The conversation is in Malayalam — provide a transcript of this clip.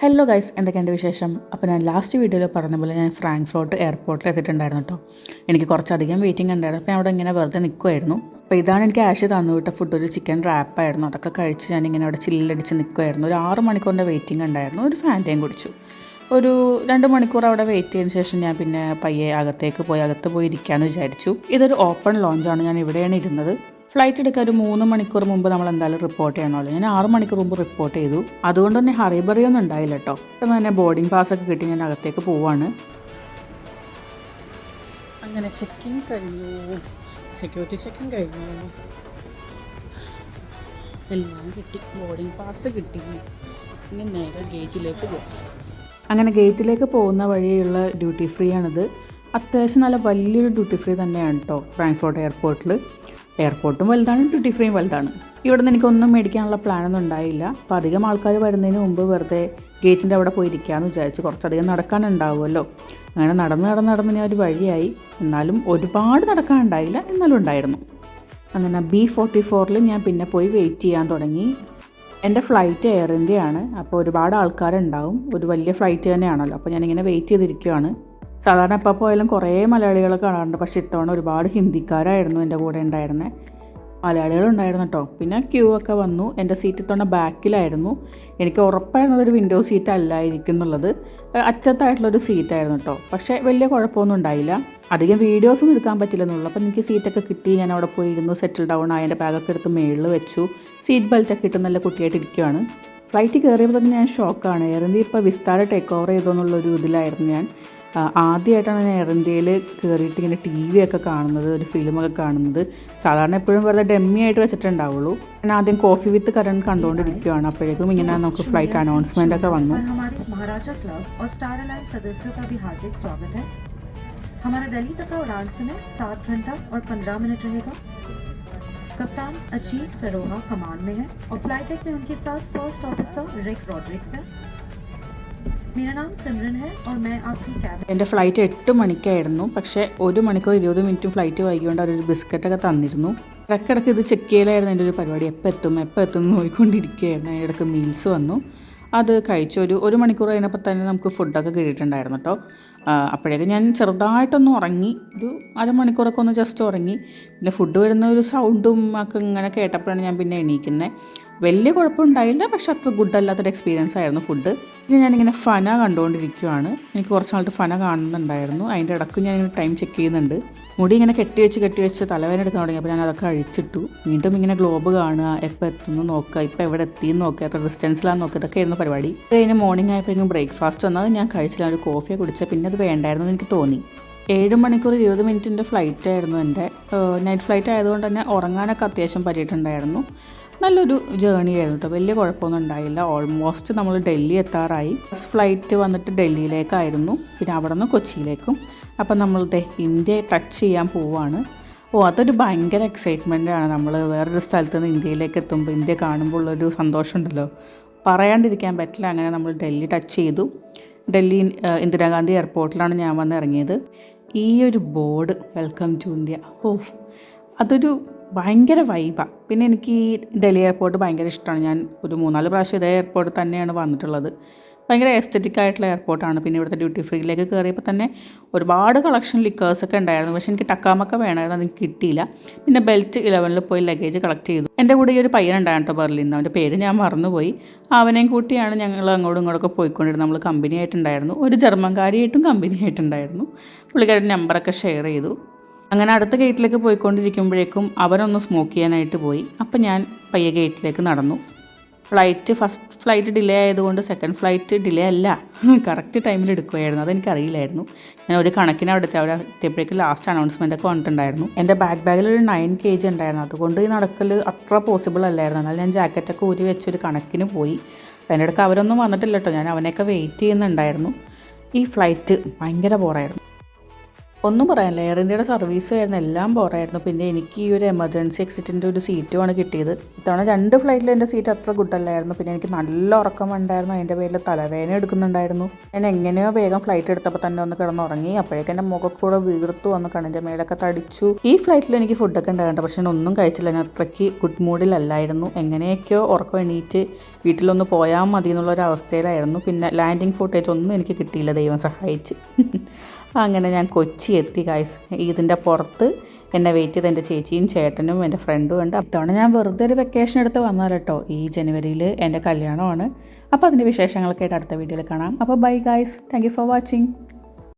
ഹലോ ഗൈസ്, എന്തൊക്കെയുണ്ട് വിശേഷം? അപ്പോൾ ഞാൻ ലാസ്റ്റ് വീഡിയോയിൽ പറഞ്ഞ പോലെ ഞാൻ ഫ്രാങ്ക്ഫർട്ട് എയർപോർട്ടിൽ എത്തിയിട്ടുണ്ടായിരുന്നു കേട്ടോ. എനിക്ക് കുറച്ചധികം വെയിറ്റിംഗ് ഉണ്ടായിരുന്നു. അപ്പോൾ ഞാൻ അവിടെ ഇങ്ങനെ വെറുതെ നിൽക്കുമായിരുന്നു. അപ്പോൾ ഇതാണ് എനിക്ക് ആഷ് തന്നു വിട്ട ഫുഡ്, ഒരു ചിക്കൻ റാപ്പായിരുന്നു. അതൊക്കെ കഴിച്ച് ഞാനിങ്ങനെ അവിടെ ചില്ലടിച്ച് നിൽക്കുമായിരുന്നു. ഒരു 6 മണിക്കൂറിൻ്റെ വെയിറ്റിംഗ് ഉണ്ടായിരുന്നു. ഒരു ഫാൻറ്റയും കുടിച്ചു. ഒരു 2 മണിക്കൂർ അവിടെ വെയിറ്റ് ചെയ്തതിന് ശേഷം ഞാൻ പിന്നെ പയ്യെ അകത്ത് പോയി ഇരിക്കാമെന്ന് വിചാരിച്ചു. ഇതൊരു ഓപ്പൺ ലോഞ്ചാണ്. ഞാൻ ഇവിടെയാണ് ഇരുന്നത്. ഫ്ലൈറ്റ് എടുക്കാൻ ഒരു 3 മണിക്കൂർ മുമ്പ് നമ്മൾ എന്തായാലും റിപ്പോർട്ട് ചെയ്യണമല്ലോ. ഞാൻ 6 മണിക്കൂർ മുമ്പ് റിപ്പോർട്ട് ചെയ്തു. അതുകൊണ്ട് തന്നെ ഹറിബറിയൊന്നും ഉണ്ടായില്ല കേട്ടോ. പെട്ടെന്ന് തന്നെ ബോർഡിംഗ് പാസ്സൊക്കെ കിട്ടി ഞാൻ അകത്തേക്ക് പോവാണ്. അങ്ങനെ ചെക്കിങ് കഴിഞ്ഞു, സെക്യൂരിറ്റി ചെക്കിങ് കഴിഞ്ഞു, എല്ലാം കിട്ടി, ബോർഡിംഗ് പാസ് കിട്ടി. ഇനി നേരെ ഗേറ്റിലേക്ക് പോകും. അങ്ങനെ ഗേറ്റിലേക്ക് പോകുന്ന വഴിയുള്ള ഡ്യൂട്ടി ഫ്രീ ആണിത്. അത്യാവശ്യം നല്ല വലിയൊരു ഡ്യൂട്ടി ഫ്രീ തന്നെയാണ് കേട്ടോ ഫ്രാങ്ക്ഫർട്ട് എയർപോർട്ടിൽ. എയർപോർട്ടും വലുതാണ്, ഡ്യൂട്ടി ഫ്രീയും വലുതാണ്. ഇവിടെ നിന്ന് എനിക്കൊന്നും മേടിക്കാനുള്ള പ്ലാനൊന്നും ഉണ്ടായില്ല. അപ്പോൾ അധികം ആൾക്കാർ വരുന്നതിന് മുമ്പ് വെറുതെ ഗേറ്റിൻ്റെ അവിടെ പോയി ഇരിക്കാമെന്ന് വിചാരിച്ചു. കുറച്ചധികം നടക്കാനുണ്ടാവുമല്ലോ. അങ്ങനെ നടന്ന് ഞാൻ ഒരു വഴിയായി. എന്നാലും ഒരുപാട് നടക്കാനുണ്ടായില്ല, എന്നാലും ഉണ്ടായിരുന്നു. അങ്ങനെ B44 ഞാൻ പിന്നെ പോയി വെയിറ്റ് ചെയ്യാൻ തുടങ്ങി. എൻ്റെ ഫ്ലൈറ്റ് എയർ ഇന്ത്യയാണ്. അപ്പോൾ ഒരുപാട് ആൾക്കാരുണ്ടാവും. ഒരു വലിയ ഫ്ലൈറ്റ് തന്നെയാണല്ലോ. അപ്പോൾ ഞാനിങ്ങനെ വെയിറ്റ് ചെയ്തിരിക്കുകയാണ്. സാധാരണ എപ്പോൾ പോയാലും കുറേ മലയാളികളെ കാണാറുണ്ട്. പക്ഷേ ഇത്തവണ ഒരുപാട് ഹിന്ദിക്കാരായിരുന്നു എൻ്റെ കൂടെ ഉണ്ടായിരുന്നത്. മലയാളികളുണ്ടായിരുന്നു കേട്ടോ. പിന്നെ ക്യൂ ഒക്കെ വന്നു. എൻ്റെ സീറ്റ് ഇത്തവണ ബാക്കിലായിരുന്നു. എനിക്ക് ഉറപ്പായിരുന്നു അതൊരു വിൻഡോ സീറ്റ് അല്ലായിരിക്കും എന്നുള്ളത്. അറ്റത്തായിട്ടുള്ളൊരു സീറ്റായിരുന്നു കേട്ടോ. പക്ഷേ വലിയ കുഴപ്പമൊന്നും ഉണ്ടായില്ല. അധികം വീഡിയോസൊന്നും എടുക്കാൻ പറ്റില്ലെന്നുള്ളൂ. അപ്പോൾ എനിക്ക് സീറ്റൊക്കെ കിട്ടി. ഞാൻ അവിടെ പോയി ഇരുന്നു, സെറ്റിൽ ഡൗൺ ആയി. എൻ്റെ ബാഗൊക്കെ എടുത്ത് മേളിൽ വെച്ചു. സീറ്റ് ബെൽറ്റൊക്കെ ഇട്ട് നല്ല കുട്ടിയായിട്ട് ഇരിക്കുകയാണ്. ഫ്ലൈറ്റ് കയറിയപ്പോൾ തന്നെ ഞാൻ ഷോക്കാണ്. എയർ ഇന്ത്യ ഇപ്പോൾ വിസ്താര ടേക്ക് ഓവർ ചെയ്തോന്നുള്ളൊരു ഇതിലായിരുന്നു ഞാൻ. ആദ്യമായിട്ടാണ് ഞാൻ എയർ ഇന്ത്യയിൽ കയറിയിട്ട് ഇങ്ങനെ TV ഒക്കെ കാണുന്നത്, ഒരു ഫിലിമൊക്കെ കാണുന്നത്. സാധാരണ എപ്പോഴും വെറുതെ ഡെമ്മി ആയിട്ട് വെച്ചിട്ടുണ്ടാവുള്ളൂ. ഞാൻ ആദ്യം കോഫി വിത്ത് കരൺ കണ്ടുകൊണ്ടിരിക്കുകയാണ്. അപ്പോഴേക്കും ഇങ്ങനെ നമുക്ക് ഫ്ലൈറ്റ് അനൗൺസ്മെൻ്റ് ഒക്കെ വന്നു. हमारा दिल्ली तक का उड़ान समय 7 घंटा और 15 मिनट रहेगा। कप्तान अजीत सरोहा कमान में है और फ्लाइट डेक में उनके साथ फर्स्ट ऑफिसर रिक रॉड्रिक्स है। मेरा नाम सिमरन है और मैं आपकी कैबिन. എൻ്റെ ഫ്ലൈറ്റ് 8 മണിക്കായിരുന്നു. പക്ഷേ 1 മണിക്കൂർ 20 മിനിറ്റും ഫ്ലൈറ്റ് വൈകിക്കൊണ്ട് അവരൊരു ബിസ്ക്കറ്റൊക്കെ തന്നിരുന്നു. ഇടയ്ക്കിടയ്ക്ക് ഇത് ചെക്ക് ചെയ്യലായിരുന്നു എൻ്റെ ഒരു പരിപാടി. എപ്പോൾ എത്തും നോക്കിക്കൊണ്ടിരിക്കുകയായിരുന്നു. അതിനിടയ്ക്ക് മീൽസ് വന്നു. അത് കഴിച്ചു. ഒരു മണിക്കൂർ കഴിഞ്ഞപ്പോൾ തന്നെ നമുക്ക് ഫുഡൊക്കെ കിട്ടിയിട്ടുണ്ടായിരുന്നു കേട്ടോ. അപ്പോഴേക്കും ഞാൻ ചെറുതായിട്ടൊന്ന് ഉറങ്ങി. ഒരു അരമണിക്കൂറൊക്കെ ഒന്ന് ജസ്റ്റ് ഉറങ്ങി. പിന്നെ ഫുഡ് വരുന്ന ഒരു സൗണ്ടും ഒക്കെ ഇങ്ങനെ കേട്ടപ്പോഴാണ് ഞാൻ പിന്നെ എണീക്കുന്നത്. വലിയ കുഴപ്പമുണ്ടായില്ല, പക്ഷെ അത്ര ഗുഡ് അല്ലാത്തൊരു എക്സ്പീരിയൻസ് ആയിരുന്നു ഫുഡ്. പിന്നെ ഞാനിങ്ങനെ ഫന കണ്ടുകൊണ്ടിരിക്കുകയാണ്. എനിക്ക് കുറച്ച് നാളത്തെ ഫന കാണുന്നുണ്ടായിരുന്നു. അതിൻ്റെ ഇടയ്ക്ക് ഞാൻ ടൈം ചെക്ക് ചെയ്യുന്നുണ്ട്. മുടി ഇങ്ങനെ കെട്ടി വെച്ച് തലവേദന എടുക്കാൻ തുടങ്ങി. അപ്പോൾ ഞാൻ അതൊക്കെ അഴിച്ചിട്ടു. വീണ്ടും ഇങ്ങനെ ഗ്ലോബ് കാണുക, എപ്പോൾ എത്തുന്നു നോക്കുക, ഇപ്പോൾ എവിടെ എത്തിയെന്ന് നോക്കുക, എത്ര ഡിസ്റ്റൻസിലാണെന്ന് നോക്കുക. ഇതൊക്കെ ആയിരുന്നു പരിപാടി. അത് കഴിഞ്ഞ് മോർണിംഗ് ആയപ്പോഴേക്കും ബ്രേക്ക്ഫാസ്റ്റ് വന്നത് ഞാൻ കഴിച്ചില്ല. ഒരു കോഫിയെ കുടിച്ചാൽ പിന്നെ അത് വേണ്ടായിരുന്നു എന്ന് എനിക്ക് തോന്നി. 7 മണിക്കൂർ 20 മിനിറ്റിൻ്റെ ഫ്ലൈറ്റ് ആയിരുന്നു എൻ്റെ. നൈറ്റ് ഫ്ലൈറ്റ് ആയതുകൊണ്ട് തന്നെ ഉറങ്ങാനൊക്കെ അത്യാവശ്യം പറ്റിയിട്ടുണ്ടായിരുന്നു. നല്ലൊരു ജേർണി ആയിരുന്നു കേട്ടോ. വലിയ കുഴപ്പമൊന്നും ഉണ്ടായില്ല. ഓൾമോസ്റ്റ് നമ്മൾ ഡൽഹി എത്താറായി. ഫസ്റ്റ് ഫ്ലൈറ്റ് വന്നിട്ട് ഡൽഹിയിലേക്കായിരുന്നു, പിന്നെ അവിടെ നിന്ന് കൊച്ചിയിലേക്കും. അപ്പം നമ്മൾ ഇന്ത്യ ടച്ച് ചെയ്യാൻ പോവുകയാണ്. അതൊരു ഭയങ്കര എക്സൈറ്റ്മെൻറ്റാണ്. നമ്മൾ വേറൊരു സ്ഥലത്ത് നിന്ന് ഇന്ത്യയിലേക്ക് എത്തുമ്പോൾ ഇന്ത്യ കാണുമ്പോൾ ഉള്ളൊരു സന്തോഷമുണ്ടല്ലോ, പറയാണ്ടിരിക്കാൻ പറ്റില്ല. അങ്ങനെ നമ്മൾ ഡൽഹി ടച്ച് ചെയ്തു. ഡൽഹി ഇന്ദിരാഗാന്ധി എയർപോർട്ടിലാണ് ഞാൻ വന്ന് ഇറങ്ങിയത്. ഈ ഒരു ബോർഡ് വെൽക്കം ടു ഇന്ത്യ, അതൊരു ഭയങ്കര വൈബാണ്. പിന്നെ എനിക്ക് ഈ ഡൽഹി എയർപോർട്ട് ഭയങ്കര ഇഷ്ടമാണ്. ഞാൻ ഒരു 3-4 പ്രാവശ്യം ഇതേ എയർപോർട്ട് തന്നെയാണ് വന്നിട്ടുള്ളത്. ഭയങ്കര എസ്തറ്റിക് ആയിട്ടുള്ള എയർപോർട്ടാണ്. പിന്നെ ഇവിടുത്തെ ഡ്യൂട്ടി ഫ്രീയിലേക്ക് കയറിയപ്പോൾ തന്നെ ഒരുപാട് കളക്ഷൻ ലിക്കേഴ്സൊക്കെ ഉണ്ടായിരുന്നു. പക്ഷേ എനിക്ക് ടക്കാമൊക്കെ വേണമായിരുന്നു, അതെനിക്ക് കിട്ടിയില്ല. പിന്നെ ബെൽറ്റ് 11 പോയി ലഗേജ് കളക്ട് ചെയ്തു. എൻ്റെ കൂടെ ഈ ഒരു പയ്യനുണ്ടായിരുന്നു കേട്ടോ, ബെർലിൻ. അവൻ്റെ പേര് ഞാൻ മറന്നുപോയി. അവനെയും കൂട്ടിയാണ് ഞങ്ങൾ അങ്ങോട്ടും ഇങ്ങോട്ടൊക്കെ പോയിക്കൊണ്ടിരുന്നത്. നമ്മൾ കമ്പനി ആയിട്ടുണ്ടായിരുന്നു. ഒരു ജർമ്മൻകാരിയായിട്ടും കമ്പനി ആയിട്ടുണ്ടായിരുന്നു. പുള്ളിക്കാരൻ നമ്പറൊക്കെ ഷെയർ ചെയ്തു. അങ്ങനെ അടുത്ത ഗേറ്റിലേക്ക് പോയിക്കൊണ്ടിരിക്കുമ്പോഴേക്കും അവനൊന്ന് സ്മോക്ക് ചെയ്യാനായിട്ട് പോയി. അപ്പം ഞാൻ പയ്യെ ഗേറ്റിലേക്ക് നടന്നു. ഫസ്റ്റ് ഫ്ലൈറ്റ് ഡിലേ ആയതുകൊണ്ട് സെക്കൻഡ് ഫ്ലൈറ്റ് ഡിലേ അല്ല, കറക്റ്റ് ടൈമിൽ എടുക്കുമായിരുന്നു. അതെനിക്കറിയില്ലായിരുന്നു. ഞാൻ ഒരു കണക്കിന് അവിടെ എത്തിയപ്പോഴേക്കും ലാസ്റ്റ് അനൗൺസ്മെൻ്റ് ഒക്കെ വന്നിട്ടുണ്ടായിരുന്നു. എൻ്റെ ബാഗിൽ ഒരു 9 kg ഉണ്ടായിരുന്നു. അതുകൊണ്ട് ഈ നടക്കൽ അത്ര പോസിബിൾ അല്ലായിരുന്നു. എന്നാൽ ഞാൻ ജാക്കറ്റൊക്കെ ഊരി വെച്ചൊരു കണക്കിന് പോയി. അതിൻ്റെ ഇടയ്ക്ക് അവരൊന്നും വന്നിട്ടില്ല കേട്ടോ. ഞാൻ അവനെയൊക്കെ വെയിറ്റ് ചെയ്യുന്നുണ്ടായിരുന്നു. ഈ ഫ്ലൈറ്റ് ഭയങ്കര ബോറായിരുന്നു. ഒന്നും പറയാനില്ല, എയർ ഇന്ത്യയുടെ സർവീസ് ആയിരുന്നു, എല്ലാം ബോറായിരുന്നു. പിന്നെ എനിക്ക് ഈ ഒരു എമർജൻസി എക്സിറ്റിൻ്റെ ഒരു സീറ്റുമാണ് കിട്ടിയത്. ഇത്തവണ 2 ഫ്ലൈറ്റിൽ എൻ്റെ സീറ്റ് അത്ര ഗുഡല്ലായിരുന്നു. പിന്നെ എനിക്ക് നല്ല ഉറക്കം ഉണ്ടായിരുന്നു, അതിൻ്റെ പേരിൽ തലവേദന എടുക്കുന്നുണ്ടായിരുന്നു. ഞാൻ എങ്ങനെയോ വേഗം ഫ്ലൈറ്റ് എടുത്തപ്പോൾ തന്നെ ഒന്ന് കിടന്നുറങ്ങി. അപ്പോഴേക്കും എൻ്റെ മുഖക്കൂടെ വീർത്തു വന്ന്, കണ്ണിൻ്റെ മേലൊക്കെ തടിച്ചു. ഈ ഫ്ലൈറ്റിൽ എനിക്ക് ഫുഡൊക്കെ ഉണ്ടാകേണ്ട, പക്ഷേ ഞാൻ ഒന്നും കഴിച്ചില്ല. ഞാൻ അത്രയ്ക്ക് ഗുഡ് മൂഡിലല്ലായിരുന്നു. എങ്ങനെയൊക്കെയോ ഉറക്കം എണീറ്റ് വീട്ടിലൊന്ന് പോയാൽ മതി എന്നുള്ളൊരവസ്ഥയിലായിരുന്നു. പിന്നെ ലാൻഡിങ് ഫുട്ടേജ് ഒന്നും എനിക്ക് കിട്ടിയില്ല, ദൈവം സഹായിച്ച്. അങ്ങനെ ഞാൻ കൊച്ചി എത്തി ഗൈസ്. ഇതിൻ്റെ പുറത്ത് എന്നെ വെയിറ്റ് ചെയ്ത് എൻ്റെ ചേച്ചിയും ചേട്ടനും എൻ്റെ ഫ്രണ്ടും ഉണ്ട്. അത്തവണ ഞാൻ വെറുതെ ഒരു വെക്കേഷൻ എടുത്ത് വന്നാൽ കേട്ടോ. ഈ ജനുവരിയിൽ എൻ്റെ കല്യാണമാണ്. അപ്പോൾ അതിൻ്റെ വിശേഷങ്ങളൊക്കെ ആയിട്ട് അടുത്ത വീഡിയോയിൽ കാണാം. അപ്പോൾ bye guys, thank you for watching.